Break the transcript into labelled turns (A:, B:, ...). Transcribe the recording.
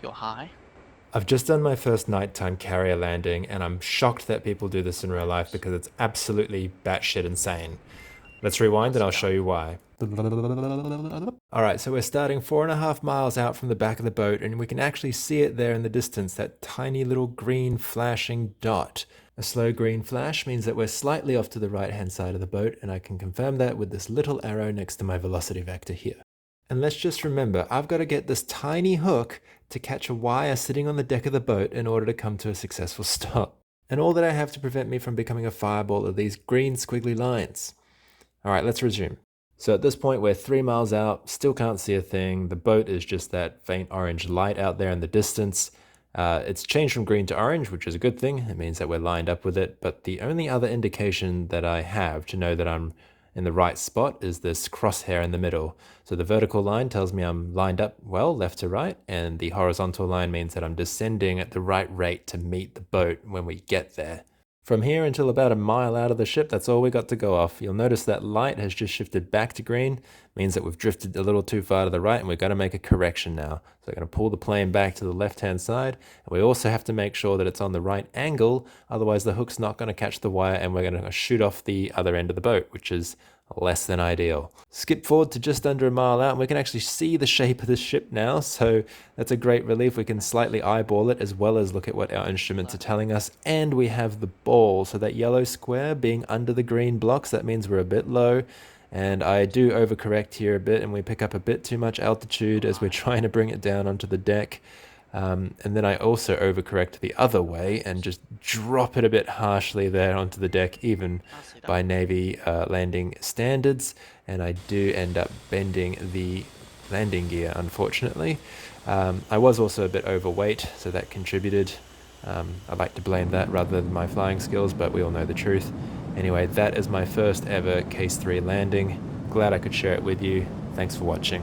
A: go high.
B: I've just done my first nighttime carrier landing, and I'm shocked that people do this in real life because it's absolutely batshit insane. Let's rewind and I'll show you why. Alright, so we're starting 4.5 miles out from the back of the boat, and we can actually see it there in the distance, that tiny little green flashing dot. A slow green flash means that we're slightly off to the right hand side of the boat, and I can confirm that with this little arrow next to my velocity vector here. And let's just remember, I've got to get this tiny hook to catch a wire sitting on the deck of the boat in order to come to a successful stop. And all that I have to prevent me from becoming a fireball are these green squiggly lines. Alright, let's resume. So at this point we're 3 miles out, still can't see a thing. The boat is just that faint orange light out there in the distance. It's changed from green to orange, which is a good thing. It means that we're lined up with it. But the only other indication that I have to know that I'm in the right spot is this crosshair in the middle. So the vertical line tells me I'm lined up well, left to right, and the horizontal line means that I'm descending at the right rate to meet the boat when we get there. From here until about a mile out of the ship, that's all we got to go off. You'll notice that light has just shifted back to green, means that we've drifted a little too far to the right, and we've got to make a correction now. So we're going to pull the plane back to the left-hand side, and we also have to make sure that it's on the right angle, otherwise the hook's not going to catch the wire, and we're going to shoot off the other end of the boat, which is less than ideal. Skip forward to just under a mile out, and we can actually see the shape of the ship now, so that's a great relief. We can slightly eyeball it as well as look at what our instruments are telling us, and we have the ball. So that yellow square being under the green blocks, that means we're a bit low, and I do overcorrect here a bit, and we pick up a bit too much altitude as we're trying to bring it down onto the deck. And then I also overcorrect the other way and just drop it a bit harshly there onto the deck, even by Navy landing standards. And I do end up bending the landing gear, unfortunately. I was also a bit overweight, so that contributed. I like to blame that rather than my flying skills, but we all know the truth. Anyway, that is my first ever Case 3 landing. Glad I could share it with you. Thanks for watching.